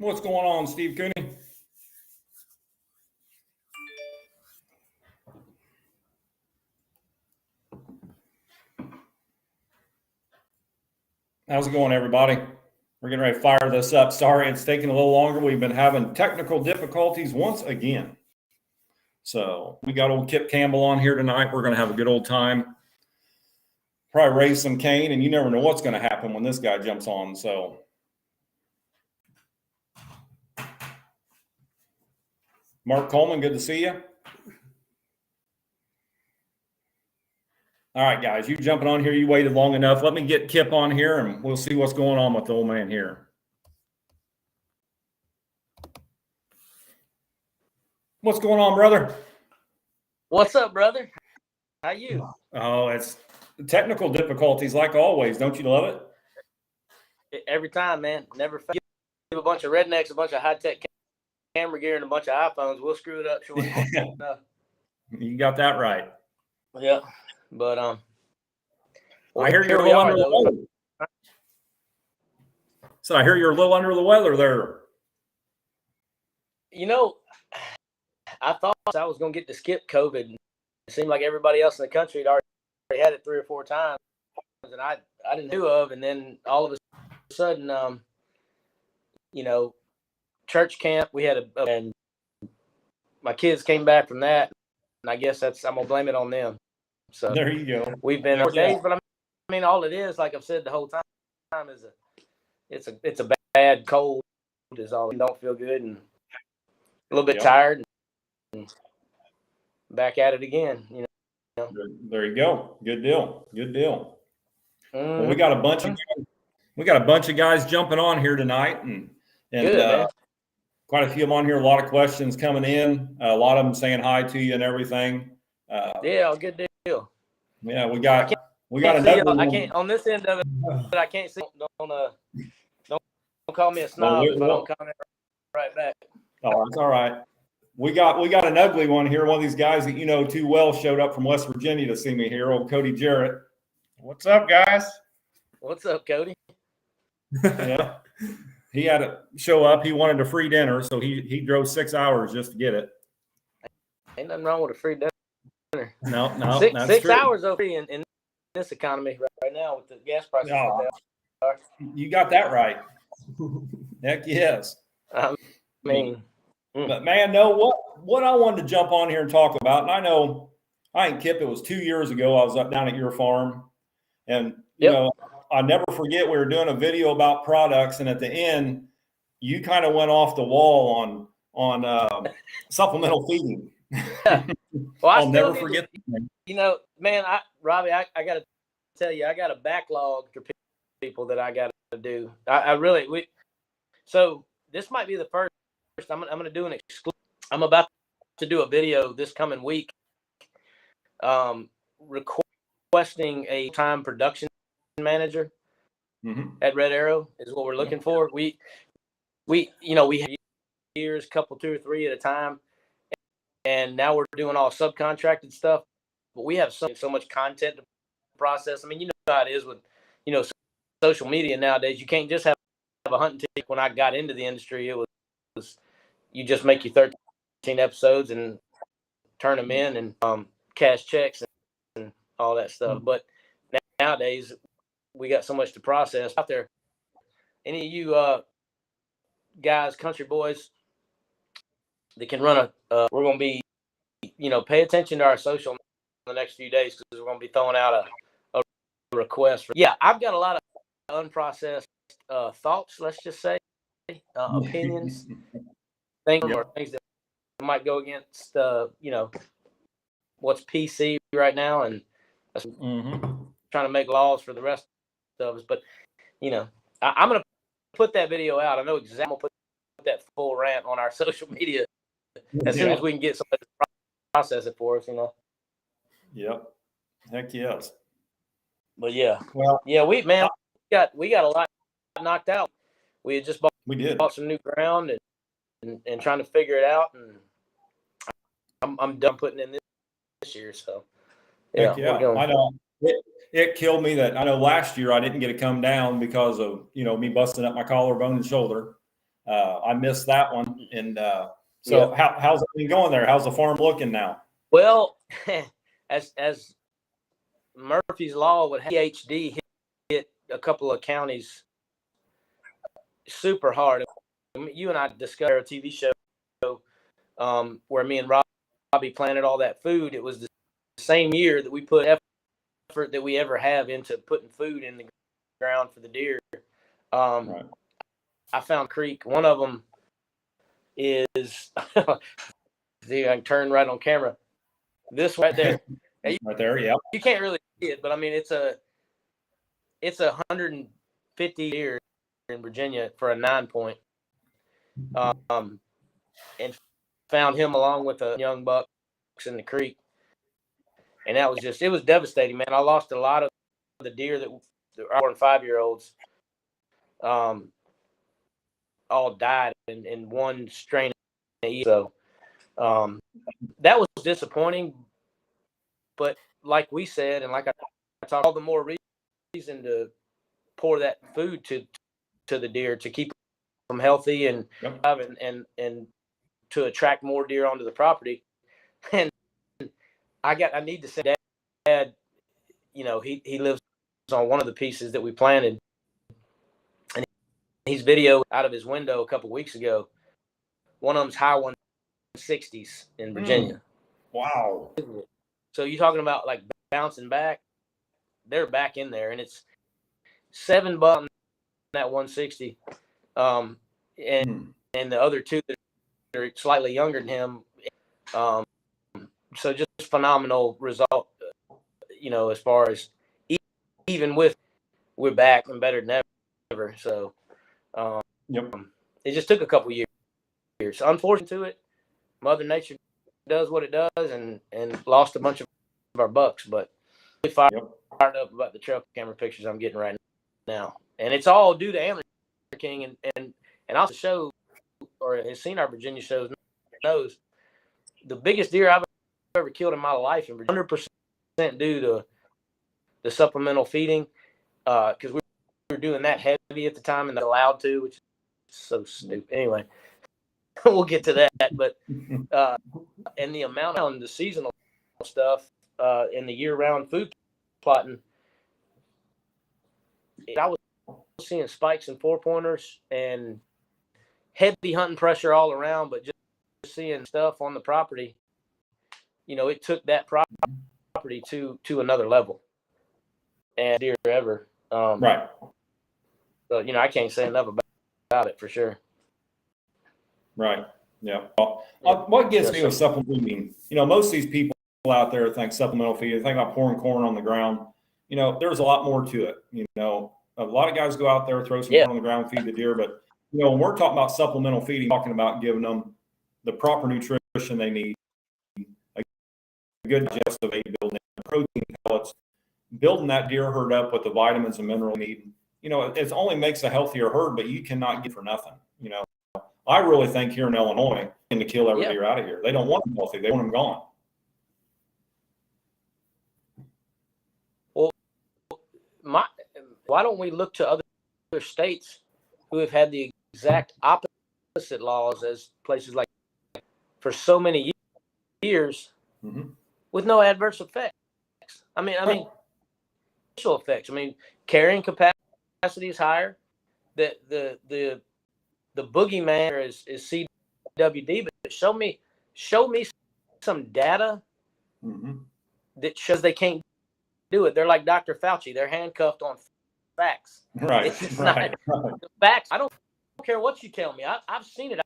What's going on, Steve Cooney? How's it going, everybody? We're getting ready to fire this up. Sorry, it's taking a little longer. We've been having technical difficulties once again. So we got old Kip Campbell on here tonight. We're going to have a good old time. Probably raise some cane, and you never know what's going to happen when this guy jumps on. So Mark Coleman, good to see you. All right, guys, you jumping on here. You waited long enough. Let me get Kip on here, and we'll see what's going on with the old man here. What's going on, brother? What's up, brother? How you? Oh, it's technical difficulties like always. Don't you love it? Every time, man. Never fail. Give a bunch of rednecks, a bunch of high-tech camera gear, and a bunch of iPhones. We'll screw it up short. You got that right. Yeah, but I hear you're a little under the weather. So I hear you're a little under the weather there. You know, I thought I was going to get to skip COVID. It seemed like everybody else in the country had already had it 3 or 4 times, and I didn't know of. And then all of a sudden, church camp, we had and my kids came back from that, and I guess I'm gonna blame it on them. So there you go. We've been on days, but I mean, all it is, like I've said the whole time, is it's a bad cold. Is all. You don't feel good and a little bit tired. And back at it again, There you go. Good deal. Good deal. Well, we got a bunch of guys jumping on here tonight, and good, quite a few of them on here. A lot of questions coming in. A lot of them saying hi to you and everything. Good deal. Yeah, we got another one. I can't on this end of it, but I can't see. Don't call me a snob if I don't comment right back. Oh, that's all right. We got an ugly one here. One of these guys that you know too well showed up from West Virginia to see me here. Old Cody Jarrett. What's up, guys? What's up, Cody? Yeah, he had to show up. He wanted a free dinner, so he drove 6 hours just to get it. Ain't nothing wrong with a free dinner. No, six hours over in this economy right now with the gas prices. You got that right. Heck yes. I mean. But man, no, what I wanted to jump on here and talk about, and I know I think Kip, it was 2 years ago I was up down at your farm, and you know, I never forget we were doing a video about products, and at the end, you kind of went off the wall on supplemental feeding. Yeah. Well, I'll never forget. Man, Robbie, I got to tell you, I got a backlog for people that I got to do. So this might be the first. I'm going to do an exclusive. I'm about to do a video this coming week, requesting a time production manager at Red Arrow is what we're looking for. We have years, couple 2 or 3 at a time, and now we're doing all subcontracted stuff. But we have so much content to process. I mean, you know how it is with social media nowadays. You can't just have a hunting tick. When I got into the industry, it was you just make your 13 episodes and turn them in and cash checks and all that stuff. But nowadays, we got so much to process out there. Any of you guys, country boys, that can run we're going to be, pay attention to our social in the next few days because we're going to be throwing out a request. I've got a lot of unprocessed thoughts, let's just say, opinions. Things that might go against, what's PC right now, and trying to make laws for the rest of us. But, I'm going to put that video out. I know exactly. I'm going to put that full rant on our social media as soon as we can get somebody to process it for us, Yep. Heck yes. But we got a lot knocked out. We had just bought some new ground and trying to figure it out, and I'm done putting in this year. So I know it killed me that I know last year I didn't get to come down because of me busting up my collarbone and shoulder, I missed that one. And so how's it been going there? How's the farm looking now? Well, as Murphy's Law with PhD hit a couple of counties super hard. You and I discussed a TV show where me and Robie planted all that food. It was the same year that we put effort that we ever have into putting food in the ground for the deer. Right. I found a creek. One of them is see, I can turn right on camera. This right there. Right there, yeah. You can't really see it, but I mean it's a 150 deer in Virginia for a 9-point. And found him along with a young bucks in the creek. And that was it was devastating, man. I lost a lot of the deer that are 4 and 5-year-olds. All died in one strain. So that was disappointing. But like we said, and like I talked, all the more reason to pour that food to the deer to keep them healthy and to attract more deer onto the property. And I need to say, Dad, he lives on one of the pieces that we planted, and he's videoed out of his window a couple weeks ago. One of them's high 160s in Virginia. Wow. So you're talking about like bouncing back? They're back in there, and it's 7 bucks on that 160, and the other 2 that are slightly younger than him. So just phenomenal result, as far as even with we're back and better than ever. So it just took a couple years. Unfortunate to it, Mother Nature does what it does, and lost a bunch of our bucks. But we fired up about the trail camera pictures I'm getting right now, and it's all due to Antler King and also show or has seen our Virginia shows knows the biggest deer I've ever killed in my life, and 100% due to the supplemental feeding, because we were doing that heavy at the time and allowed to, which is so stupid. Anyway, we'll get to that. But and the amount on the seasonal stuff in the year-round food plotting, I was seeing spikes and 4-pointers and heavy hunting pressure all around, but just seeing stuff on the property, it took that property to another level. And deer ever. Right. So, I can't say enough about it for sure. Right. Yeah. What gets me with supplemental feeding, most of these people out there think supplemental feeding, think about pouring corn on the ground. There's a lot more to it. A lot of guys go out there, throw some corn on the ground, feed the deer. But, when we're talking about supplemental feeding, talking about giving them the proper nutrition they need, a good digest of building protein pellets, building that deer herd up with the vitamins and mineral need. It only makes a healthier herd, but you cannot get for nothing. I really think here in Illinois, to kill every deer out of here. They don't want them healthy; they want them gone. Well, why don't we look to other states who have had the exact opposite laws as places like for so many years with no adverse effects? I mean, special effects. Carrying capacity is higher. The boogeyman is CWD, but show me some data that shows they can't do it. They're like Dr. Fauci. They're handcuffed on facts. Right. It's not facts. I don't care what you tell me. I've seen it.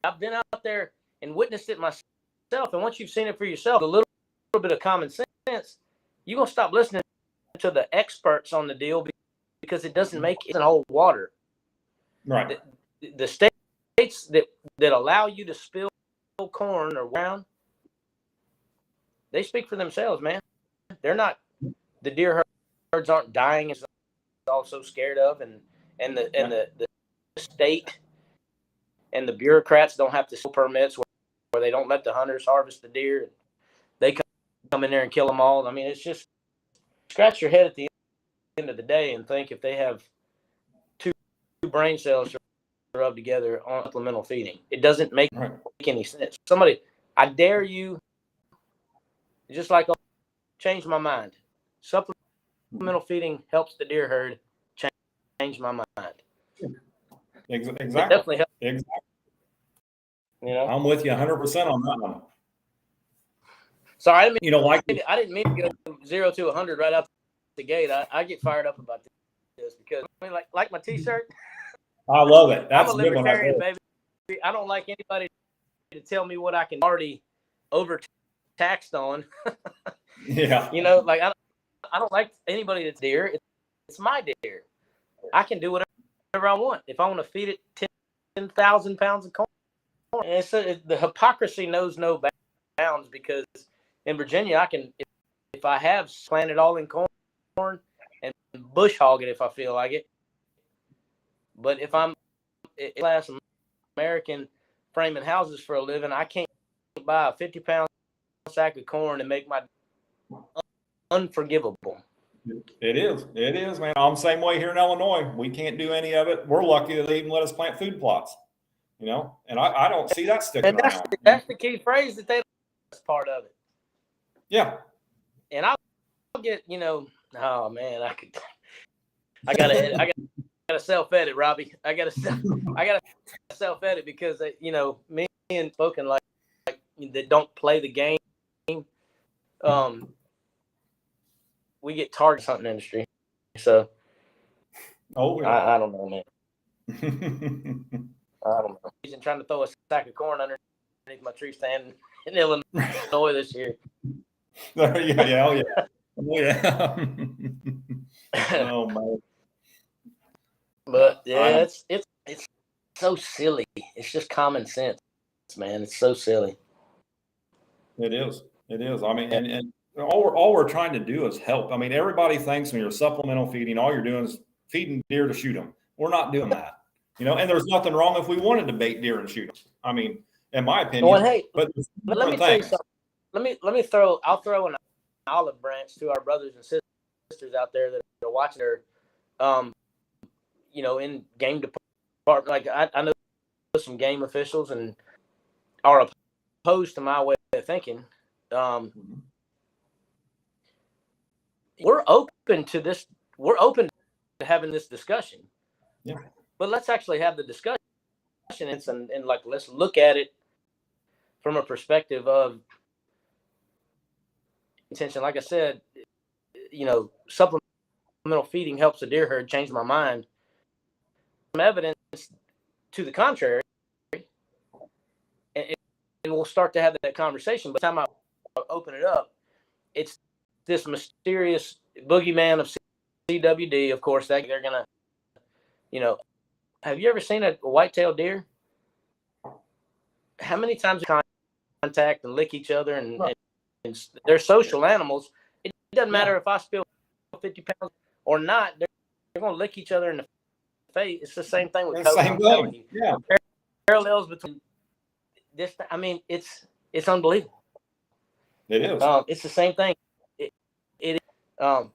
I've been out there and witnessed it myself. And once you've seen it for yourself, a little bit of common sense, you're going to stop listening to the experts on the deal because it doesn't hold water. Right. The states that allow you to spill corn or ground, they speak for themselves, man. They're not, the deer herds aren't dying as all so scared of, and the state and the bureaucrats don't have to steal permits where they don't let the hunters harvest the deer. They come in there and kill them all. It's just scratch your head at the end of the day and think if they have 2 brain cells rub together on supplemental feeding. It doesn't make Right. any sense. Somebody, I dare you, just like change my mind. Supplemental feeding helps the deer herd. Change my mind. Exactly. It definitely helps. Exactly. You know, I'm with you 100% on that one. Sorry, I didn't mean to go 0 to 100 right out the gate. I get fired up about this because I mean, like my T-shirt. I love it. That's I'm a a good one. libertarian, baby. I don't like anybody to tell me what I can already overtaxed on. Yeah. You know, like I don't like anybody that's deer. It's my deer. I can do whatever I want. If I want to feed it 10,000 pounds of corn, the hypocrisy knows no bounds because in Virginia, I can, if I have planted all in corn and bush hog it if I feel like it. But if I'm class American framing houses for a living, I can't buy a 50-pound sack of corn and make my unforgivable. It is, man. I'm the same way here in Illinois. We can't do any of it. We're lucky that they even let us plant food plots, you know, and I don't see that sticking around. That's the key phrase that that's part of it. Yeah. And I'll get, you know, oh man, I gotta self-edit, Robbie. I gotta self-edit because you know, me and spoken like that don't play the game. We get targeted hunting industry, so yeah. I don't know, man. I don't know. He's trying to throw a sack of corn underneath my tree stand in Illinois this year. Yeah. Oh man. But yeah, it's so silly. It's just common sense, man. It's so silly. It is. I mean, and all we're trying to do is help. I mean, everybody thinks when you're supplemental feeding, all you're doing is feeding deer to shoot them. We're not doing that, you know. And there's nothing wrong if we wanted to bait deer and shoot them. I mean, in my opinion. Well, hey, but let me tell you something. I'll throw an olive branch to our brothers and sisters out there that are watching her, you know, in game department. Like I know some game officials and are opposed to my way of thinking. We're open to this. We're open to having this discussion. Yeah. But let's actually have the discussion and like let's look at it from a perspective of intention. Like I said, you know, supplemental feeding helps the deer herd. Change my mind. Some evidence to the contrary, and we'll start to have that conversation. By the time I open it up, it's this mysterious boogeyman of CWD. Of course, that they're gonna, you know, have you ever seen a white-tailed deer? How many times they contact and lick each other, and they're social animals. It doesn't matter if I spill 50 pounds or not. They're gonna lick each other in the face. It's the same thing with coat. Same thing. Yeah. Parallels between this. I mean, it's unbelievable. It is. It's the same thing. None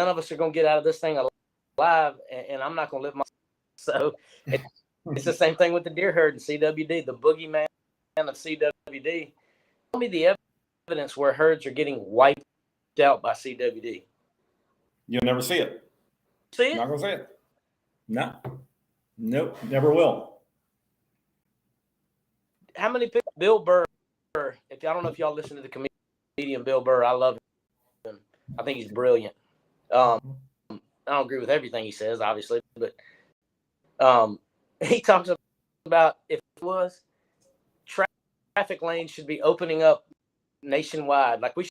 of us are going to get out of this thing alive, and I'm not going to live my. So it's the same thing with the deer herd and CWD, the boogeyman of CWD. Tell me the evidence where herds are getting wiped out by CWD. You'll never see it. See it? Not going to see it. No. Nope. Never will. How many people? Bill Burr. I don't know if y'all listen to the comedian Bill Burr. I love him. I think he's brilliant. I don't agree with everything he says, obviously, but he talks about if it was traffic lanes should be opening up nationwide. Like we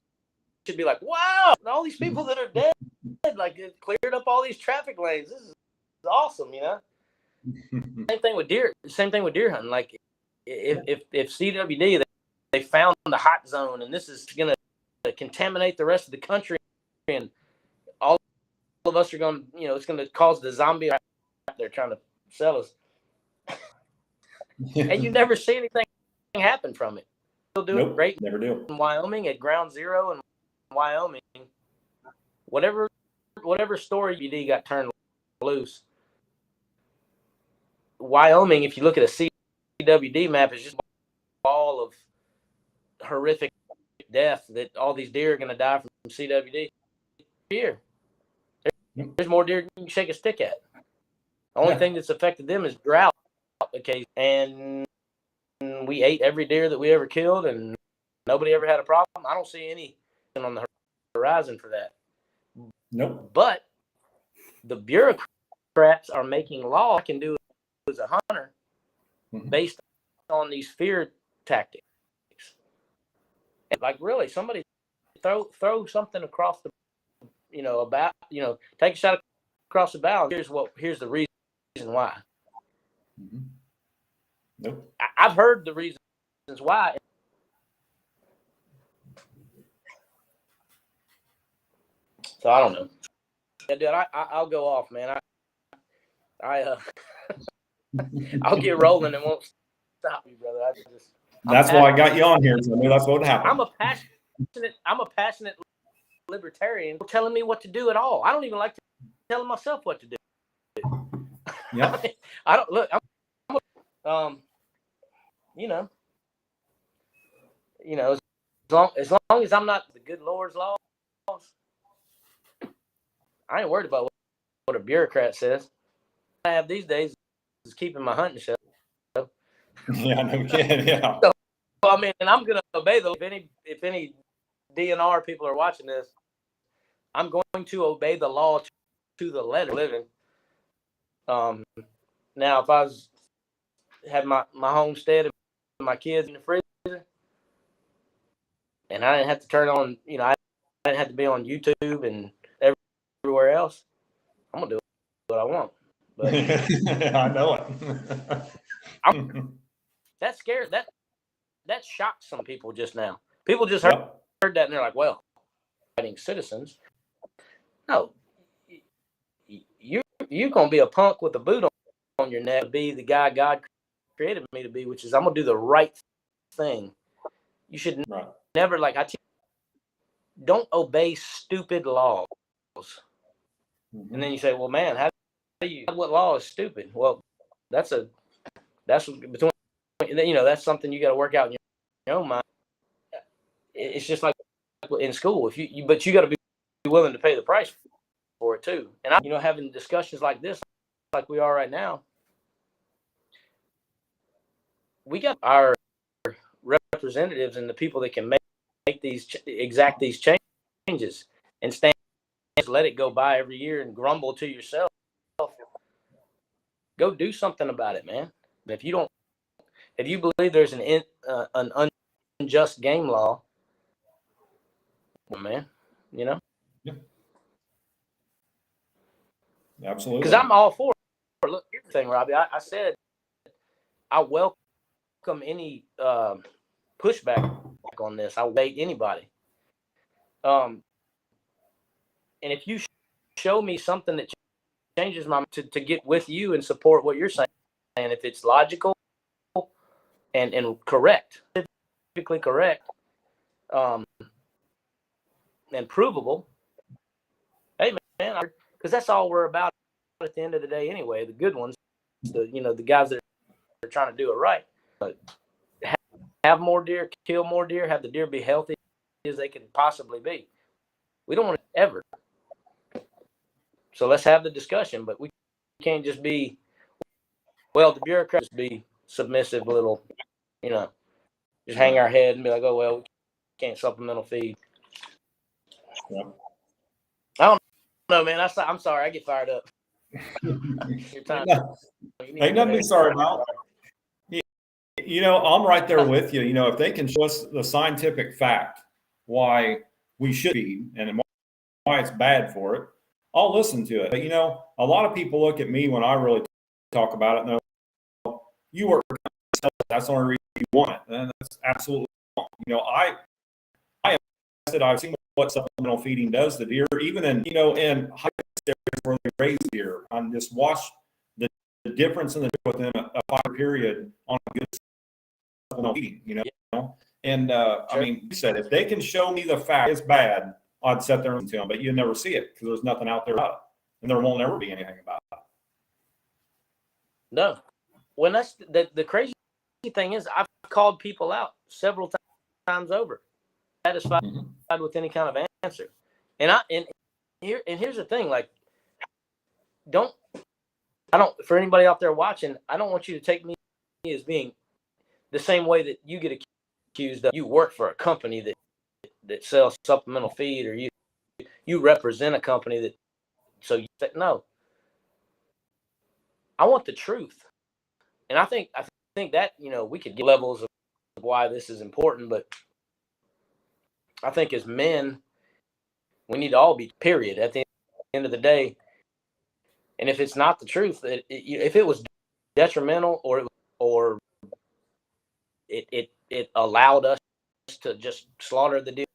should be like, wow, all these people that are dead, like it cleared up all these traffic lanes. This is awesome, you know. Same thing with deer hunting. Like if CWD they found the hot zone and this is going to contaminate the rest of the country and all of us are going to, you know, it's going to cause the zombie they're trying to sell us. And you never see anything happen from it. Still doing great. Never do. In Wyoming at Ground Zero in Wyoming, whatever story BD got turned loose, Wyoming, if you look at a CWD map, is just a ball of horrific death that all these deer are going to die from CWD. Here, there's more deer you can shake a stick at. The only thing that's affected them is drought. Okay, and we ate every deer that we ever killed, and nobody ever had a problem. I don't see any on the horizon for that. Nope. But the bureaucrats are making law I can do as a hunter based on these fear tactics. And like, really, somebody throw something across the, take a shot across the bow. Here's the reason why. Nope. I've heard the reasons why. So I don't know. Yeah, dude, I'll go off, man. I'll get rolling and won't stop me, brother. That's why I got you on here. So I knew that's what would happen. I'm a passionate libertarian. Telling me what to do at all. I don't even like telling myself what to do. Yeah. I don't look. As long as I'm not the good Lord's laws, I ain't worried about what a bureaucrat says. I have these days is keeping my hunting show. Yeah, no kidding. Yeah. So, I mean, and I'm gonna obey those. If any DNR people are watching this, I'm going to obey the law to the letter. Living. Now, if I had my homestead and my kids in the freezer, and I didn't have to turn on, I didn't have to be on YouTube and everywhere else, I'm gonna do what I want. But I know it. That scared that shocked some people just now. People just heard that and they're like, "Well, fighting citizens." No, you're gonna be a punk with a boot on your neck, be the guy God created me to be, which is I'm gonna do the right thing. You should never don't obey stupid laws. And then you say, "Well, man, what law is stupid?" Well, that's between, that's something you got to work out in your own mind. It's just like in school. But you got to be willing to pay the price for it too. And having discussions like this, like we are right now, we got our representatives and the people that can make these changes and stand. Let it go by every year and grumble to yourself. Go do something about it, man. If you believe there's an unjust game law, well, man, Yeah. Absolutely. Because I'm all for it. Look, here's the thing, Robbie. I said I welcome any pushback on this. I will debate anybody. And if you show me something that changes my to get with you and support what you're saying, and if it's logical and correct, typically correct, and provable, hey man, because that's all we're about at the end of the day anyway. The good ones, the guys that are trying to do it right, but have more deer, kill more deer, have the deer be healthy as they can possibly be. We don't want to ever. So let's have the discussion, but we can't just be, the bureaucrats be submissive little, just hang our head and be like, oh, well, we can't supplemental feed. Yeah. I don't know, man. I'm sorry. I get fired up. Ain't nothing to be sorry about. I'm right there with you. If they can show us the scientific fact why we should feed and why it's bad for it, I'll listen to it. But, a lot of people look at me when I really talk about it and they're like, you work, that's the only reason you want it. And that's absolutely wrong. I've seen what supplemental feeding does to deer, even in high areas where they raise deer. I just watch the difference in the within a 5 period on a good supplemental feeding, And sure. I mean, you said if they can show me the fact it's bad, I'd sit there and tell them, but you never see it because there's nothing out there about it, and there won't ever be anything about it. No, when that's the crazy thing is, I've called people out several times over, satisfied with any kind of answer. And here's the thing, like, for anybody out there watching, I don't want you to take me as being the same way that you get accused of. You work for a company that sells supplemental feed, or you represent a company that. So you say no. I want the truth, and I think that we could get levels of why this is important, but I think as men, we need to all be period at the end of the day. And if it's not the truth, if it was detrimental or it allowed us to just slaughter the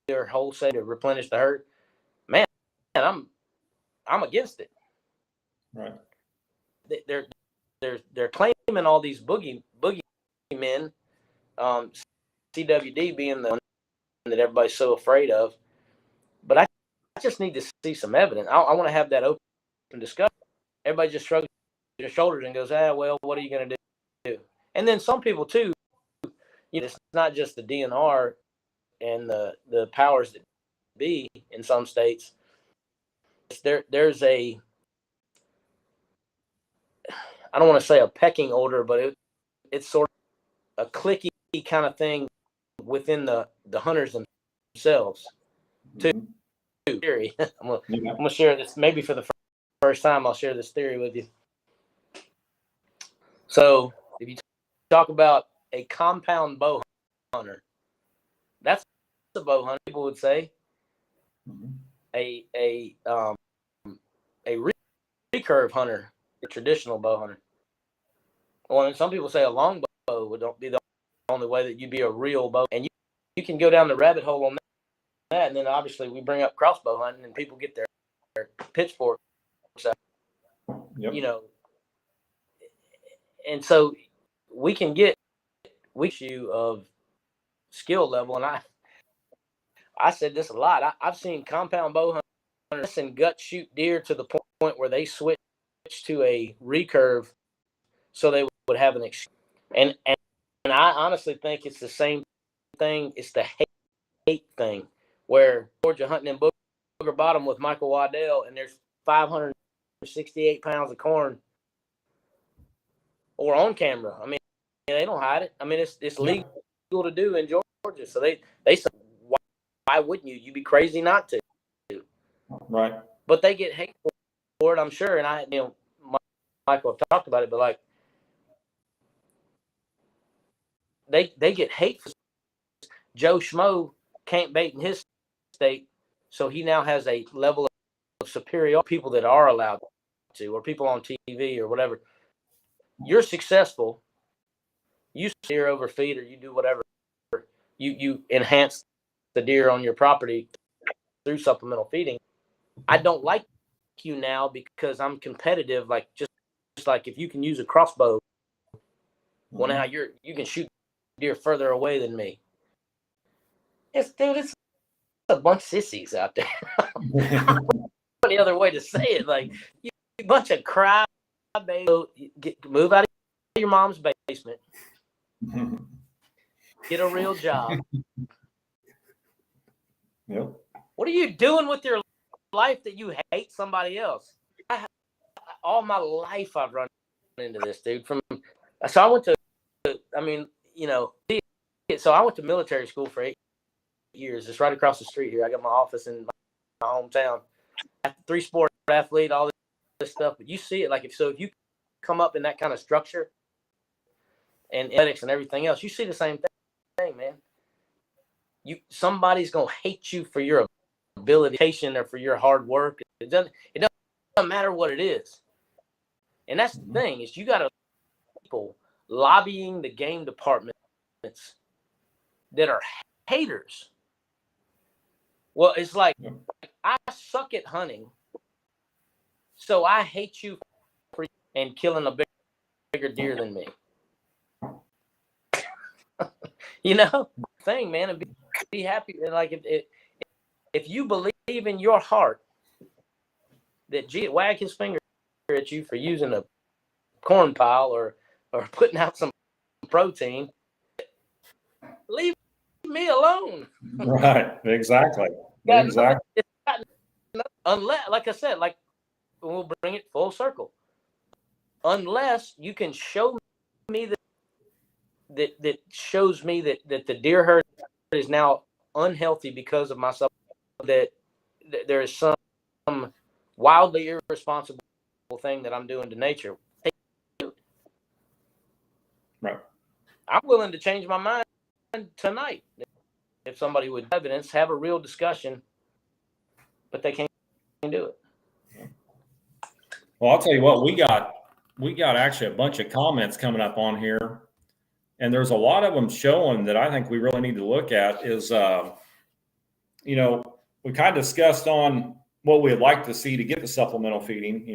deer wholesale to replenish the herd, man, I'm against it. Right. They're claiming all these boogie men, CWD being the one that everybody's so afraid of. But I just need to see some evidence. I want to have that open discussion. Everybody just shrugs their shoulders and goes, well, what are you going to do? And then some people too, it's not just the DNR and the powers that be in some states. There's I don't want to say a pecking order, but it's sort of a cliquey kind of thing within the hunters themselves. Too. Theory. I'm gonna share this. Maybe for the first time, I'll share this theory with you. So, if you talk about a compound bow hunter, that's a bow hunter. People would say a recurve hunter, a traditional bow hunter. Well, and some people say a long bow would be the only way that you'd be a real bow, and you can go down the rabbit hole on that, and then obviously we bring up crossbow hunting, and people get their pitchforks out. Yep. And so we can get issue of skill level, and I said this a lot. I've seen compound bow hunters and gut shoot deer to the point where they switch to a recurve so they would have an exchange. And I honestly think it's the same thing. It's the hate thing, where Georgia hunting in Booger Bottom with Michael Waddell, and there's 568 pounds of corn, or on camera. I mean, they don't hide it. I mean, it's legal to do in Georgia. So they say, why wouldn't you? You'd be crazy not to. Right. But they get hate for it, I'm sure. And Michael talked about it, but like, they get hate for Joe Schmo can't bait in his state, so he now has a level of superior people that are allowed to, or people on TV or whatever. You're successful. You steer over feed, or you do whatever. You enhance the deer on your property through supplemental feeding. I don't like you now because I'm competitive. Like just like if you can use a crossbow, well now you can shoot deer further away than me. It's a bunch of sissies out there. Any other way to say it? Like you a bunch of cry baby. Move out of your mom's basement. Get a real job. Yep. What are you doing with your life that you hate somebody else? All my life I've run into this, dude. So I went to, so I went to military school for 8 years. It's right across the street here. I got my office in my hometown. 3-sport athlete, all this stuff. But you see it, like if you come up in that kind of structure and athletics and everything else, you see the same thing, man. Somebody's gonna hate you for your ability or for your hard work. It doesn't matter what it is. And that's the thing, is you got people lobbying the game departments that are haters. Well, it's like, I suck at hunting, so I hate you for and killing a bigger deer than me. Thing, man, and be happy. Like if you believe in your heart that G wag his finger at you for using a corn pile or or putting out some protein, leave me alone. Right. Exactly. Exactly. Unless, like I said, like we'll bring it full circle. Unless you can show me that shows me that the deer herd is now unhealthy because of my supplement, that there is some wildly irresponsible thing that I'm doing to nature. Right. I'm willing to change my mind tonight if somebody would evidence, have a real discussion, but they can't do it. Well, I'll tell you what, we got actually a bunch of comments coming up on here, and there's a lot of them showing that I think we really need to look at is, we kind of discussed on what we'd like to see to get the supplemental feeding.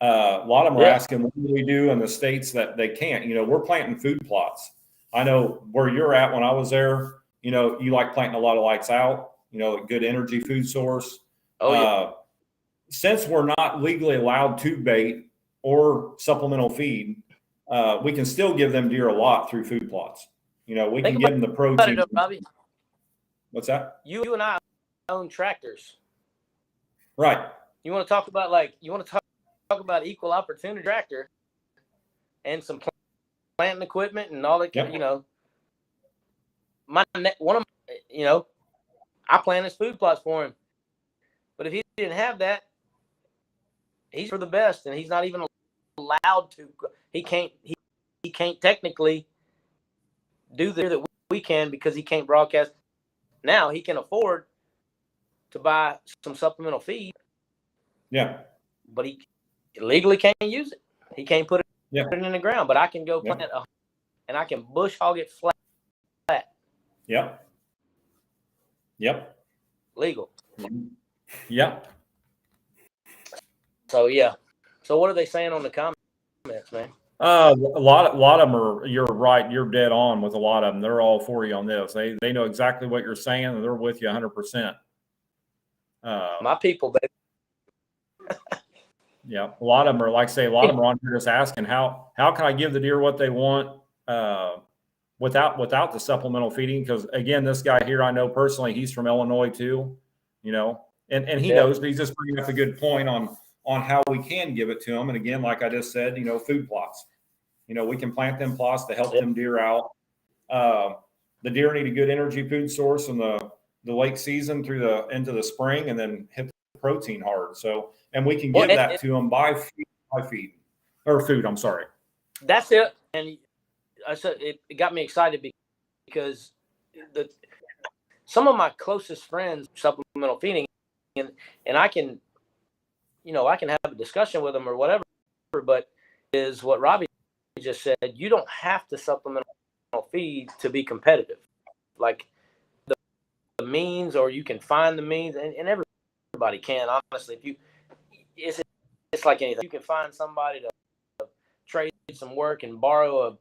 A lot of them are asking what do we do in the states that they can't. We're planting food plots. I know where you're at. When I was there, you like planting a lot of lights out. A good energy food source. Oh yeah. Since we're not legally allowed to bait or supplemental feed, we can still give them deer a lot through food plots. We can give them the protein. Robbie. What's that? You and I own tractors. Right. You want to talk about talk about equal opportunity tractor and some planting equipment and all that. Yep. I plan his food plots for him, but if he didn't have that, he's for the best, and he's not even allowed to. He can't technically do that we can because he can't broadcast. Now he can afford to buy some supplemental feed. Yeah. But he legally can't use it. He can't put it in the ground. But I can go plant and I can bush hog it flat. Yep. Legal. Yep. So yeah. So what are they saying on the comments, man? A lot of them are. You're right. You're dead on with a lot of them. They're all for you on this. They know exactly what you're saying, and they're with you 100%. My people, baby. Yeah, a lot of them are like say. A lot of them are on here just asking how can I give the deer what they want without the supplemental feeding? Because again, this guy here I know personally. He's from Illinois too. And he knows, but he's just bringing up a good point on how we can give it to them. And again, like I just said, food plots. We can plant them plots to help them deer out. The deer need a good energy food source in the late season through into the spring, and then hit the protein hard. So, and we can give that to them by feed or food. I'm sorry. That's it. And I said it got me excited because some of my closest friends supplemental feeding, and I can. I can have a discussion with them or whatever, but is what Robbie just said. You don't have to supplemental feed to be competitive. Like the means, or you can find the means, and everybody can, honestly. It's like anything. You can find somebody to trade some work and borrow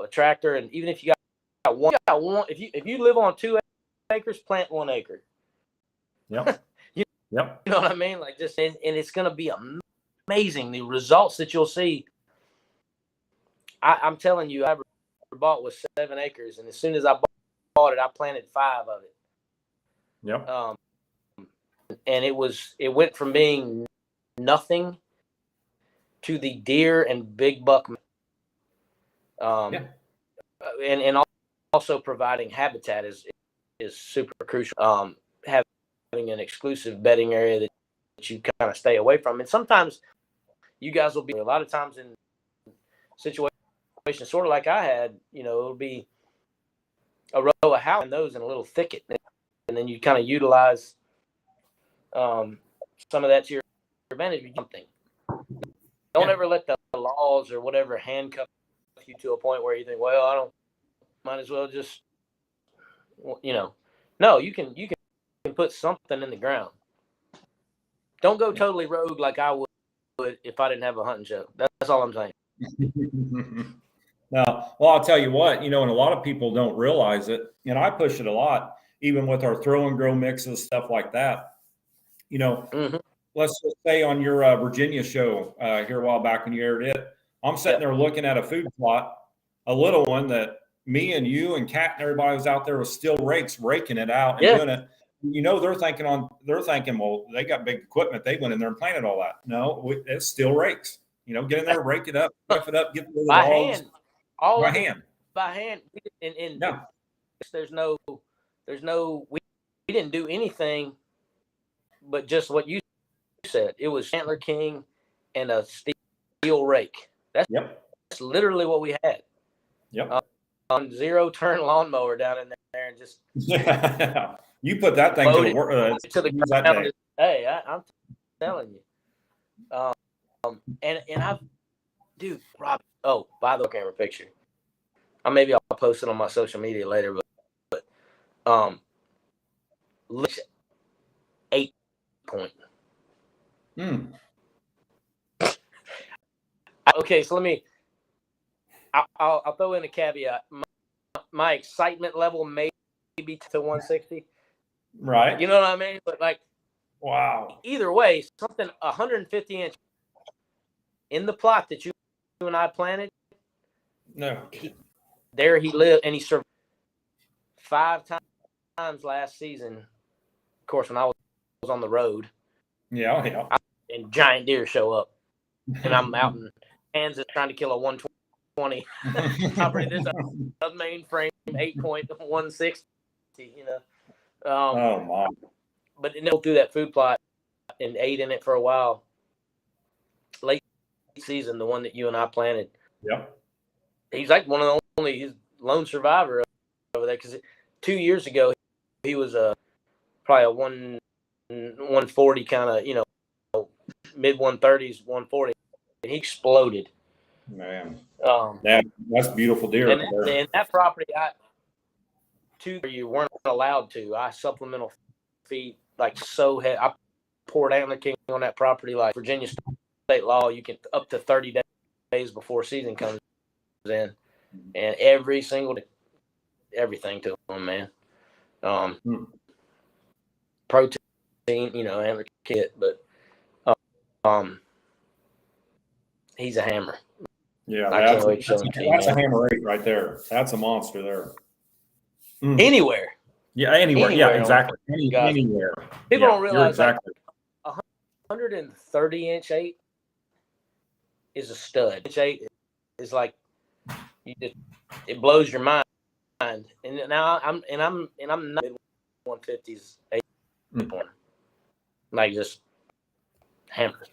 a tractor, and even if you got one, if you live on 2 acres, plant 1 acre. Yep. Yep. You know what I mean? Like just, and it's going to be amazing. The results that you'll see. I'm telling you, I bought was 7 acres, and as soon as I bought it, I planted 5 of it. Yep. And it went from being nothing to the deer and big buck. And also providing habitat is super crucial. Having an exclusive bedding area that you kind of stay away from. And sometimes you guys will be, a lot of times in situations sort of like I had, it'll be a row of house and those in a little thicket. And then you kind of utilize some of that to your advantage. Something. Don't ever let the laws or whatever handcuff you to a point where you think, well, might as well just, no, you can put something in the ground. Don't go totally rogue like I would if I didn't have a hunting show. That's all I'm saying. Now, well, I'll tell you what, and a lot of people don't realize it, and I push it a lot, even with our throw and grow mixes, stuff like that. Let's just say on your Virginia show here a while back when you aired it, I'm sitting there looking at a food plot, a little one that me and you and Kat and everybody was out there with steel rakes raking it out and doing it. They're thinking, well, they got big equipment. They went in there and planted all that. No, it's steel rakes. Get in there, rake it up, rough it up, get rid of the dogs. By hand. And we didn't do anything but just what you said. It was Antler King and a steel rake. That's literally what we had. Yep. On 0-turn lawnmower down in there and just you put that thing to the ground. Hey, I'm telling you. And I've, dude, Robie. Oh, by the way, camera picture. Maybe I'll post it on my social media later, but 8 point. Okay, so I'll throw in a caveat. My excitement level may be to 160. Right. You know what I mean? But wow. Either way, something 150 inch in the plot that you and I planted. No. There he lived, and he survived 5 times last season. Of course, when I was on the road. Yeah. And giant deer show up, and I'm out in Kansas trying to kill a 120. There's a mainframe 8-point 160. Oh my! But it went through that food plot and ate in it for a while. Late season, the one that you and I planted. Yep. He's like one of the only lone survivor over there, because 2 years ago he was probably a 140 kind of, mid 130s, 140, and he exploded. Man, that's beautiful deer. And that property, you weren't allowed to. I supplemental feed so heavy. I poured Antler King on that property like Virginia state law. You can up to 30 days before season comes in, and every single day, everything to him, man. Protein, Antler kit, but he's a hammer. Yeah, can't wait to show him to you. That's a hammer 8 right there. That's a monster there. Anywhere. Yeah, anywhere. Yeah, exactly. Anywhere. People don't realize exactly. 130-inch 8 is a stud. Inch 8 is it blows your mind. And now I'm not mid 150s 8 just hammers.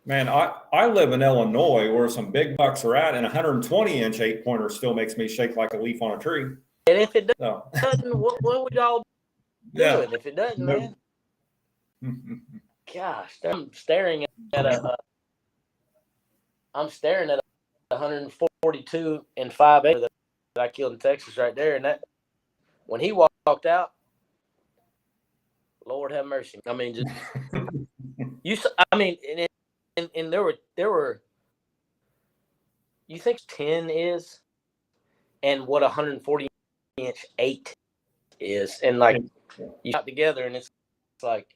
Man, I live in Illinois where some big bucks are at, and 120-inch 8-pointer still makes me shake like a leaf on a tree. And if it doesn't, what would y'all do if it doesn't, man? Gosh, I'm staring at a 142 and 5 acre that I killed in Texas right there, and that when he walked out, Lord have mercy. I mean, just and there were. You think 10 is, and what 140-inch 8 is, and you got together, and it's like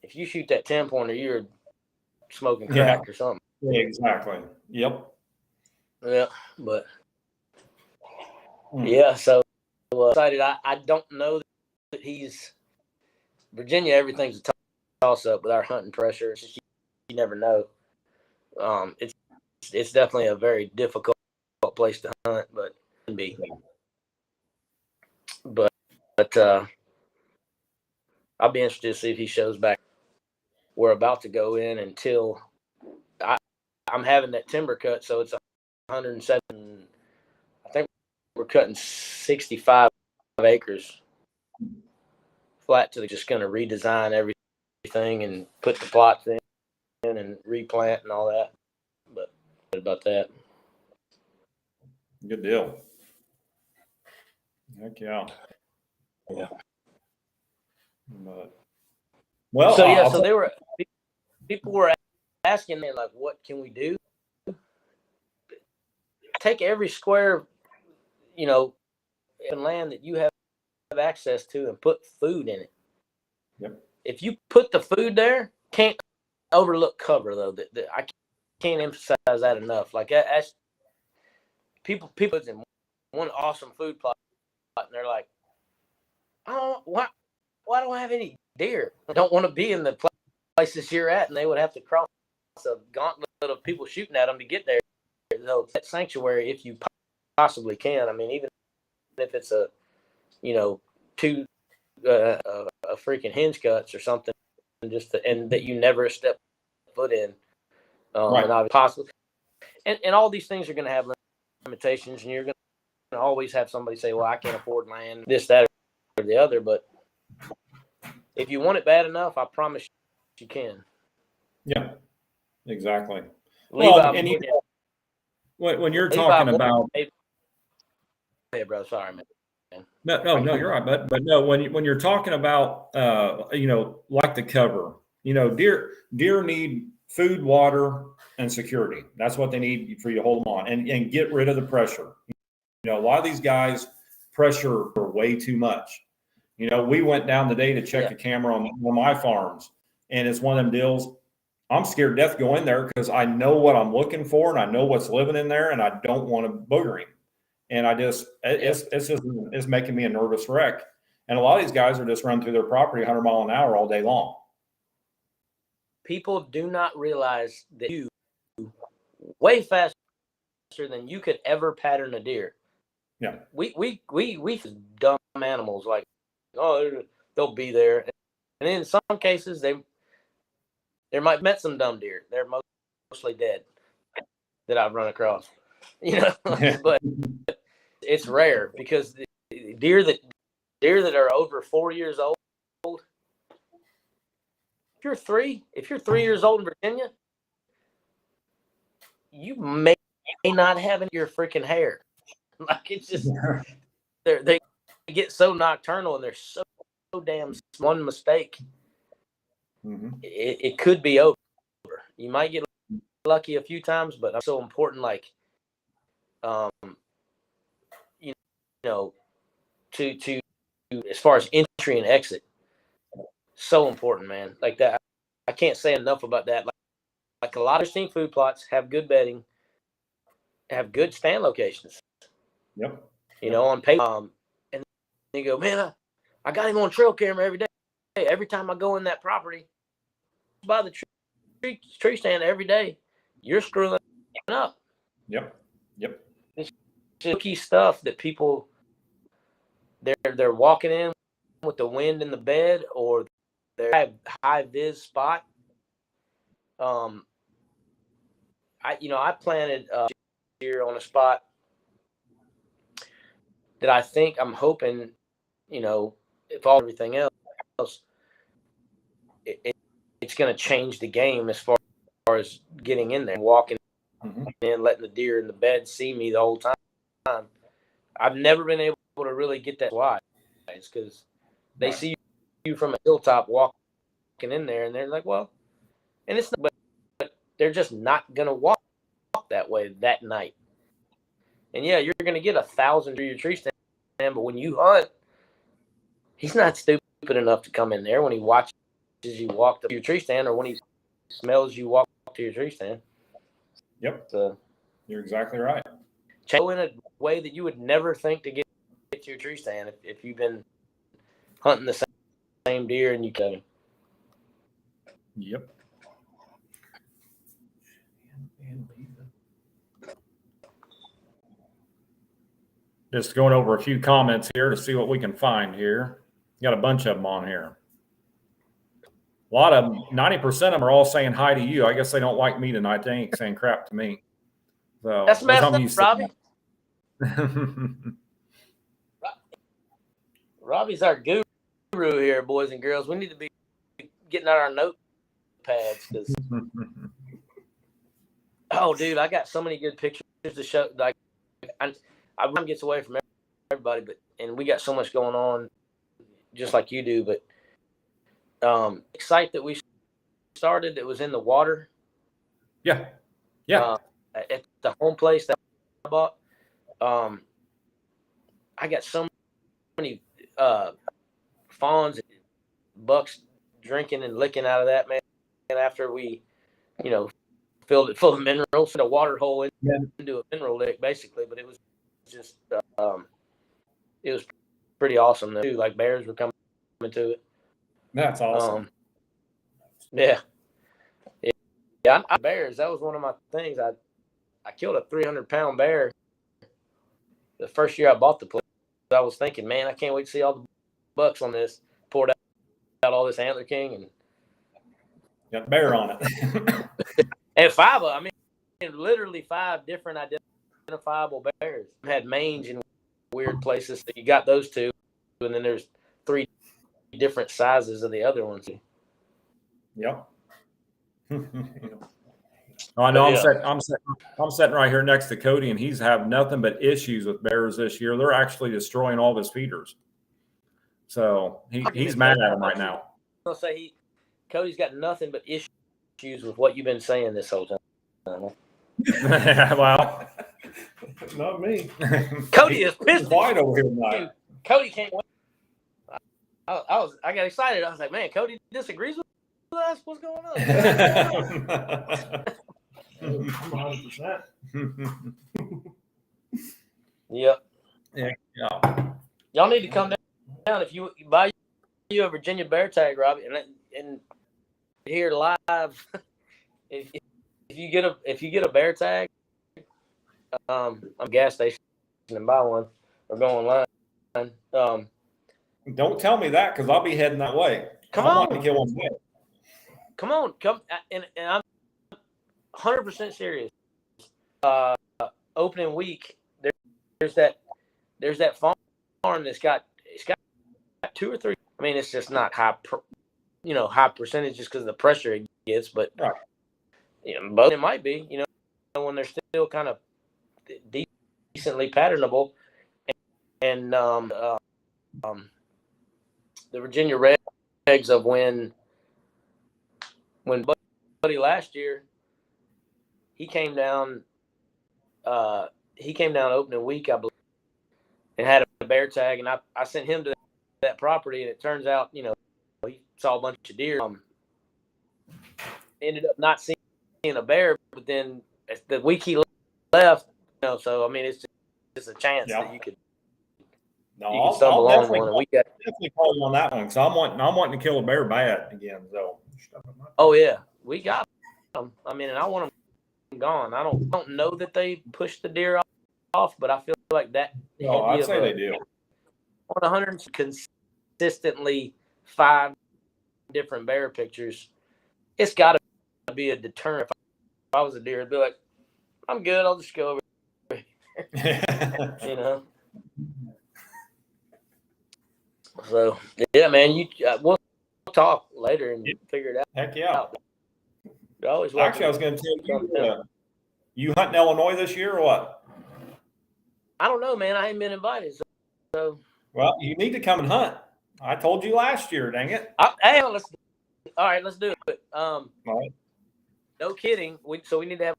if you shoot that 10-pointer, you're smoking crack or something. Yeah, exactly. Yep. Yeah, but so excited. I don't know that he's Virginia. Everything's a toss up with our hunting pressure. It's just, you never know. It's definitely a very difficult place to hunt, but it can be. But I'll be interested to see if he shows back. We're about to go in until I'm having that timber cut, so it's 107. I think we're cutting 65 acres flat to just going to redesign everything and put the plots in and replant and all that. But about that. Good deal. Heck yeah. Yeah. But, so they were people were asking me what can we do? Take every square, land that you have access to and put food in it. Yep. If you put the food there, can't overlook cover though. I can't emphasize that enough. Like that's people in one awesome food plot, and they're like, why don't I have any deer? I don't want to be in the places you're at, and they would have to cross a gauntlet of people shooting at them to get there. So that sanctuary, if you possibly can. I mean, even if it's a freaking hinge cuts or something, and that you never step foot in, right. And possibly, and all these things are going to have limitations, and you're going to always have somebody say, "Well, I can't afford land, this, that, or the other." But if you want it bad enough, I promise you can. Yeah, exactly. And when you're talking about, hey, bro, sorry, man. No, you're right. But no, when you're talking about, like the cover, deer need food, water, and security. That's what they need for you to hold them on and get rid of the pressure. A lot of these guys pressure way too much. We went down today to check the camera on my farms, and it's one of them deals. I'm scared to death to go in there because I know what I'm looking for and I know what's living in there, and I don't want to booger him. And it's making me a nervous wreck. And a lot of these guys are just running through their property 100 miles an hour all day long. People do not realize that you way faster than you could ever pattern a deer. Yeah. We dumb animals like, they'll be there. And in some cases there might have met some dumb deer. They're mostly dead that I've run across. But it's rare because the deer that are over 4 years old, if you're 3 years old in Virginia, you may not have any of your freaking hair. Like it's just they get so nocturnal and they're so damn one mistake. Mm-hmm. It could be over. You might get lucky a few times, but it's so important. Like, to as far as entry and exit, so important, man. Like that, I can't say enough about that. Like a lot of seafood plots have good bedding, have good stand locations. Yep. On paper, and you go, man, I got him on trail camera every day. Every time I go in that property, by the tree stand every day, you're screwing up. Yep. It's just key stuff that people they're walking in with the wind in the bed or their high vis spot. I planted here on a spot that I'm hoping, if everything else, it's going to change the game as far as getting in there and walking in, letting the deer in the bed see me the whole time. I've never been able to really get that wise because they see you from a hilltop walking in there, and they're like, well, and it's not, but they're just not going to walk that way that night. And yeah, you're going to get 1,000 through your tree stand, but when you hunt, he's not stupid enough to come in there when he watches you walk to your tree stand or when he smells you walk to your tree stand. Yep. So you're exactly right. In a way that you would never think to get to your tree stand if you've been hunting the same deer and you can. Yep. Just going over a few comments here to see what we can find here. Got a bunch of them on here. A lot of them, 90% of them are all saying hi to you. I guess they don't like me tonight. They ain't saying crap to me. So that's messed up, Robbie. Robbie's our guru here, boys and girls. We need to be getting out our notepads because oh, dude, I got so many good pictures to show. Like, I gets away from everybody, and we got so much going on, just like you do. But site that we started, it was in the water. Yeah. At the home place that I bought. I got so many fawns and bucks drinking and licking out of that, man. And after we, filled it full of minerals, a water hole into a mineral lick, basically. But it was just, it was pretty awesome too. Like bears were coming to it. That's awesome. Yeah, bears. That was one of my things. I killed a 300-pound bear the first year I bought the place. I was thinking, man, I can't wait to see all the bucks on this. Poured out all this Antler King and got bear on it. and five. I mean, literally 5 different identifiable bears. Had mange in weird places. So you got those 2, and then there's 3 different sizes of the other ones. Yep. Oh, I know. Yeah. I'm sitting right here next to Cody, and he's having nothing but issues with bears this year. They're actually destroying all of his feeders. So he's mad at them right now. I'll say Cody's got nothing but issues with what you've been saying this whole time. Well, not me. Cody is pissed. Wide over here tonight. Cody can't wait. I got excited. I was like, man, Cody disagrees with us. What's going on? 100%. Yep. Yeah. Y'all need to come down if you buy you a Virginia bear tag, Robie, and here live. If you get a bear tag, I'm a gas station and buy one or go online. Don't tell me that because I'll be heading that way. Come on, to kill one bear. Come on, and I'm 100% serious. Opening week, there's that farm that's got 2 or 3. I mean, it's just not high percentage just because of the pressure it gets, but right. But it might be, when they're still kind of decently patternable, and the Virginia regs of when Buddy last year, he came down opening week, I believe, and had a bear tag, and I sent him to that property, and it turns out, he saw a bunch of deer. Ended up not seeing a bear, but then the week he left, so I mean, it's just a chance that you could. No, I'll definitely call you on that one because I'm wanting to kill a bear bad again. So. Oh yeah, we got them. I mean, and I want them gone. I don't know that they push the deer off, but I feel like that. Oh, I'd say they do. 100 consistently 5 different bear pictures. It's got to be a deterrent. If I was a deer, I'd be like, I'm good. I'll just go over here. So yeah, man, we'll talk later and figure it out. Heck yeah. Actually, I was going to tell you, you hunting Illinois this year or what? I don't know, man. I ain't been invited. So. Well, you need to come and hunt. I told you last year, dang it. Let's do it. All right. No kidding. So we need to have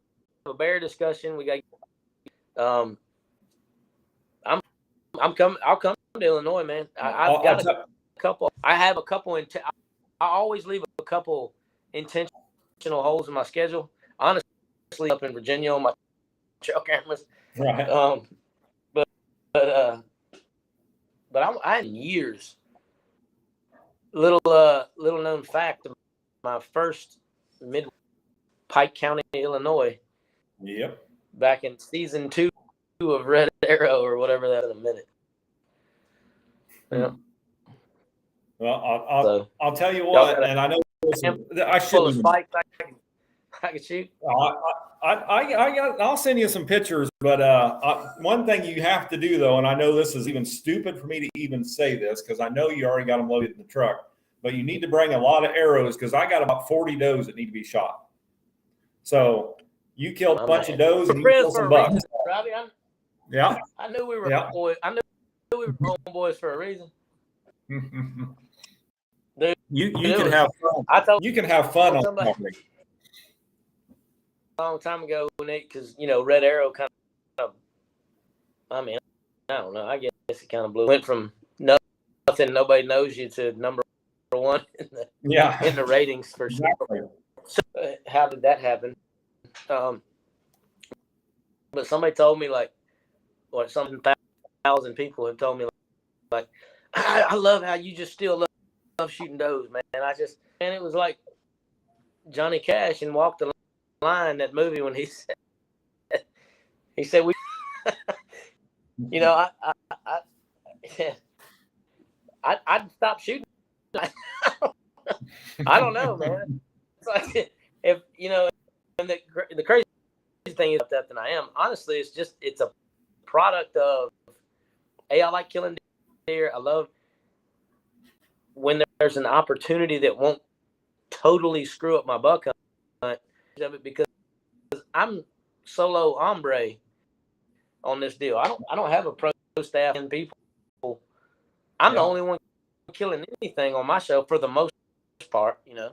a bear discussion. We got. I'll come to Illinois, man. I've got a couple. I have a couple. I always leave a couple intentional holes in my schedule. Honestly, up in Virginia on my trail cameras. Right. But I had years. Little known fact: my first mid Pike County, Illinois. Yep. Back in season 2 of Red Arrow or whatever that in a minute. Yeah. Well, I'll tell you what, and I know I should. I can shoot. I'll send you some pictures, but one thing you have to do though, and I know this is even stupid for me to even say this because I know you already got them loaded in the truck, but you need to bring a lot of arrows because I got about 40 does that need to be shot. So you killed a bunch of does and you killed some bucks. Robbie, yeah. I knew we were boys. I knew we were homeboys for a reason. Dude, you can have fun. You can have fun on somebody. A long time ago, Nick, because Red Arrow kind of. I mean, I don't know. I guess it kind of went from nothing, nobody knows you to number 1 in the ratings for sure. So, how did that happen? But somebody told me like, what, some 1,000 people have told me like, I love how you just still love shooting does, man. And it was like Johnny Cash in Walk the Line, that movie, when he said we, you know, I'd stop shooting. I don't know, man. It's like, if you know, and the crazy thing is that than I am. Honestly, it's a product of, I like killing deer. I love when there's an opportunity that won't totally screw up my buck hunt of it, because I'm solo hombre on this deal. I don't have a pro staff and people. I'm the only one killing anything on my show for the most part, you know.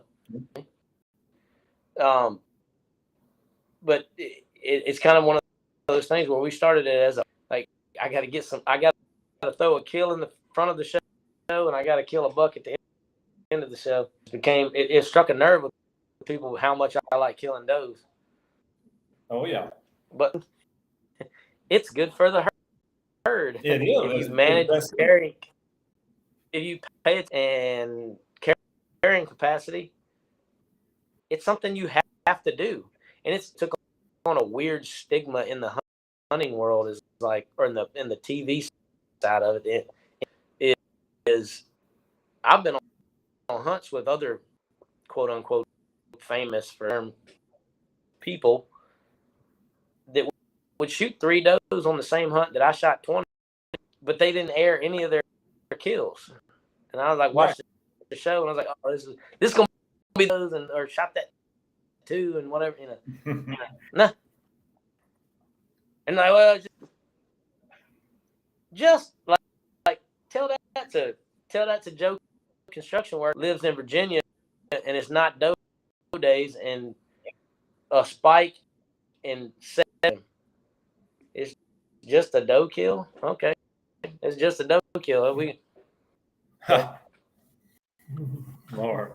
But it's kind of one of those things where we started it as I got to throw a kill in the front of the show, and I got to kill a buck at the end of the show. It struck a nerve with people how much I like killing does. Oh yeah, but it's good for the herd. It is. If you manage carrying, if you pay it and carrying capacity, it's something you have to do. And it's took on a weird stigma in the hunting world, is like, or in the TV side of it. It is, I've been on hunts with other quote unquote famous firm people that would shoot 3 does on the same hunt that I shot 20, but they didn't air any of their kills. And I was like, watch the show, and I was like, oh, this is gonna be those, and or shot that too, and whatever, you know. Nah. And like, well, just like tell that to Joe Construction Work, lives in Virginia, and it's not doe days, and a spike in 7. It's just a doe kill. Okay, it's just a doe kill. We. Lord.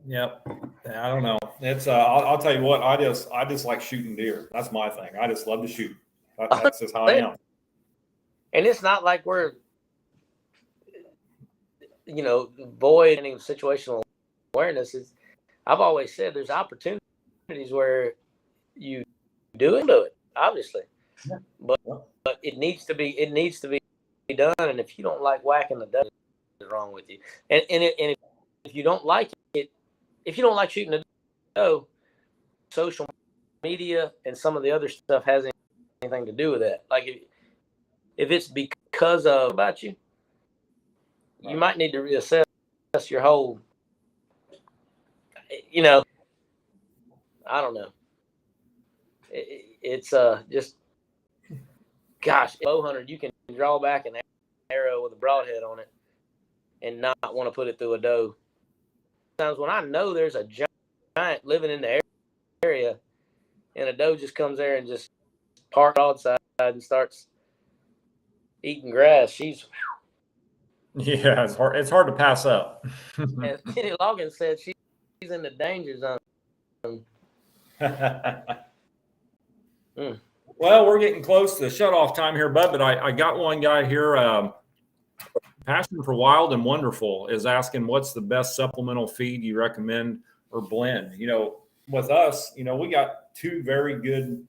Yep. I don't know. It's I'll tell you what, I just like shooting deer. That's my thing. I just love to shoot. That's just how I am. And it's not like we're, you know, void any situational awareness. I've always said there's opportunities where you do it, obviously. Yeah. But it needs to be done. And if you don't like whacking the doe, what's wrong with you? And if you don't like it, if you don't like shooting a doe, social media and some of the other stuff has anything to do with that. Like if it's because of about you, you might need to reassess your whole, you know, I don't know. It's just, gosh, bow hunter, you can draw back an arrow with a broadhead on it and not want to put it through a doe. Sometimes when I know there's a giant living in the area and a doe just comes there and just parks outside and starts eating grass, she's... Yeah, it's hard to pass up. As Kenny Logan said, she's in the danger zone. Well, we're getting close to the shut-off time here, bud, but I got one guy here, Passion for Wild and Wonderful, is asking what's the best supplemental feed you recommend or blend. You know, with us, you know, we got 2 very good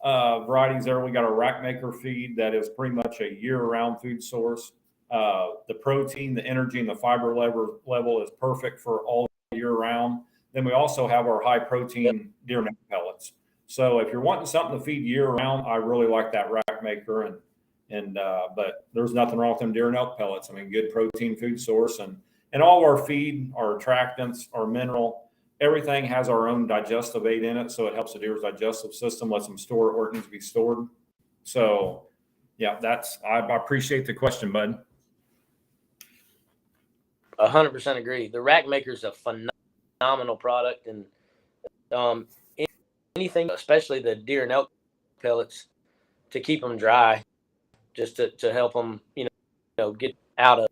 varieties there. We got a rack maker feed that is pretty much a year-round food source. The protein, the energy, and the fiber level is perfect for all year round. Then we also have our high protein deer neck pellets. So if you're wanting something to feed year round, I really like that rack maker. And but there's nothing wrong with them deer neck pellets. I mean, good protein food source, and all of our feed, our attractants, our mineral, everything has our own digestive aid in it. So it helps the deer's digestive system, lets them store it where it needs to be stored. So yeah, I appreciate the question, bud. 100% agree. The rack maker is a phenomenal product, and anything, especially the deer and elk pellets, to keep them dry, just to help them, you know, get out of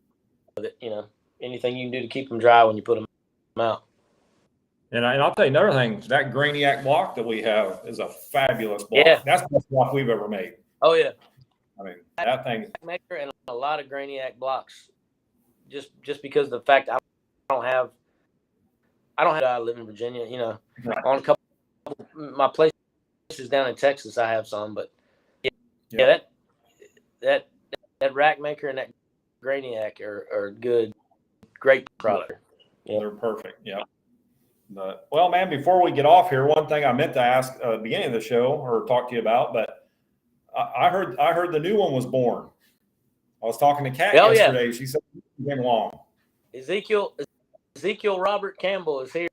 it. You know, anything you can do to keep them dry when you put them out. And I'll tell you another thing. That Grainiac block that we have is a fabulous block. Yeah. That's the best block we've ever made. Oh yeah. I mean, that thing. Maker and a lot of Grainiac blocks, just because of the fact I don't have. I live in Virginia. You know, Right. on a couple my places down in Texas, I have some, but yeah. that rack maker and that Grainiac are good, great product. Yeah. They're perfect. Yeah. But, well, man, before we get off here, one thing I meant to ask at the beginning of the show or talk to you about, but I heard the new one was born. I was talking to Kat yesterday. Yeah. She said it came along. Ezekiel Robert Campbell is here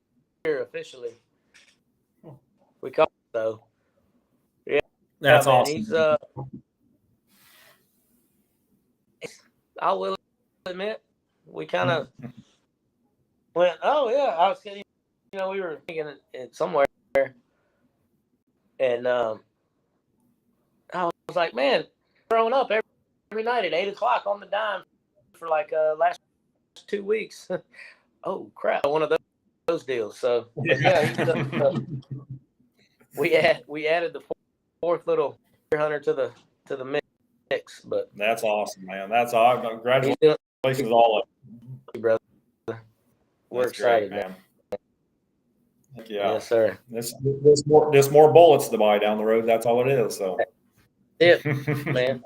officially. We call it though. Yeah, that's awesome. He's I will admit, we kind of went, oh yeah, I was, we were thinking it somewhere, and I was like, man, growing up every night at 8:00 on the dime for like last 2 weeks. Oh crap! One of those deals. So yeah, we added the fourth little deer hunter to the mix. But that's awesome, man. That's awesome. Congratulations to all of you, brother. We're excited, man. Yeah. Yes, sir. There's more bullets to buy down the road. That's all it is. So. That's it, man.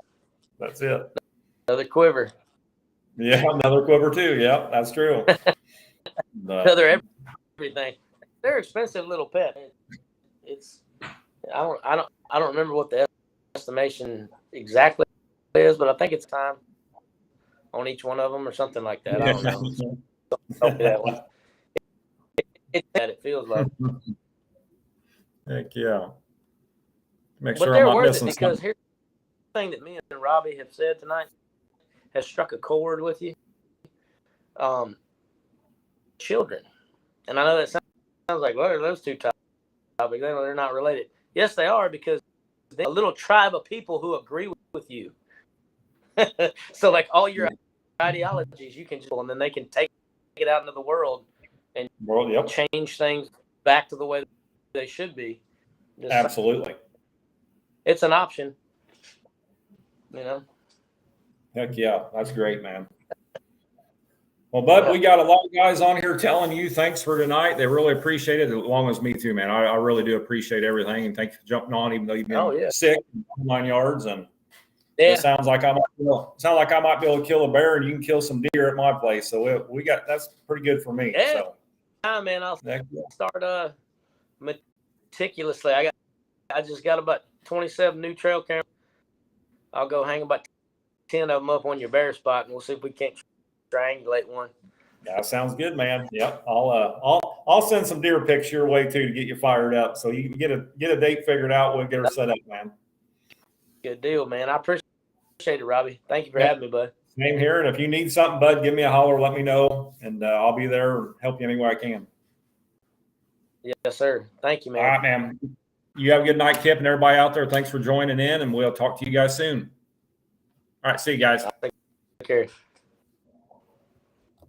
That's it. Another quiver. Yeah, another quiver too. Yeah, that's true. Another everything. They're expensive little pet. It's I don't remember what the estimation exactly is, but I think it's time on each one of them or something like that. I don't know. It feels like. Heck yeah. Make but sure I'm not because missing something. Here's the thing that me and Robie have said tonight has struck a chord with you. Children. And I know that sounds like, well, those two topics, they're not related. Yes, they are, because they're a little tribe of people who agree with you. So like all your ideologies, you can just, and then they can take it out into the world and change things back to the way they should be. Absolutely. It's an option, Heck yeah. That's great, man. Well, Bud, we got a lot of guys on here telling you thanks for tonight. They really appreciate it, along as me too, man. I really do appreciate everything, and thanks for jumping on, even though you've been sick, 9 yards, and it sounds like I might be able to kill a bear, and you can kill some deer at my place. So we got that's pretty good for me. Yeah, so. Man, I'll start meticulously. I just got about 27 new trail cameras. I'll go hang about 10 of them up on your bear spot, and we'll see if we can't triangulate one. Yeah, sounds good, man. Yep. I'll send some deer pics your way too to get you fired up. So you can get a date figured out. We'll get her set up, man. Good deal, man. I appreciate it, Robbie. Thank you for having me, bud. Same here. And if you need something, Bud, give me a holler. Let me know, and I'll be there and help you any way I can. Yes, sir. Thank you, man. All right, man. You have a good night, Kip, and everybody out there. Thanks for joining in, and we'll talk to you guys soon. All right, see you guys. Take care.